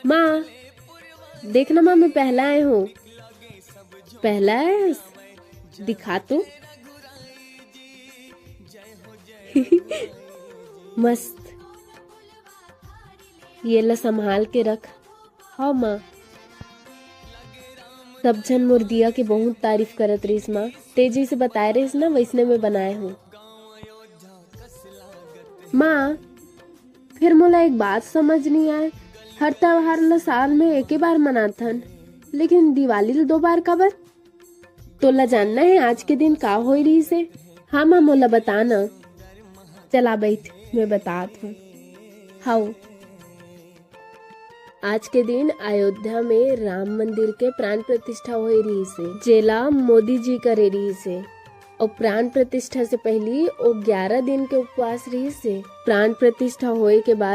माँ देखना माँ, मैं पहला आए हूँ। पहला है, दिखा तो। मस्त, ये ला संभाल के रख। हाँ माँ, सब जन मोर दिया के बहुत तारीफ करत रहीस माँ। तेजी से बताए रहीस ना, वैसने में बनाए हूँ। माँ फिर मोला एक बात समझ नहीं आए, हर त्योहार ला साल में एक ही बार मनाथन, लेकिन दिवाली ला 2 बार काबर? तोला जानना है आज के दिन का होई रही से? हाँ माँ, मोला बताना। चला बैठ, मैं बतात हूँ। हाँ, आज के दिन अयोध्या में राम मंदिर के प्राण प्रतिष्ठा हुई रही से, जेला मोदी जी करे रही से। और प्राण प्रतिष्ठा से पहली वो 11 दिन के उपवास रही से। प्राण प्रतिष्ठा होए के बाद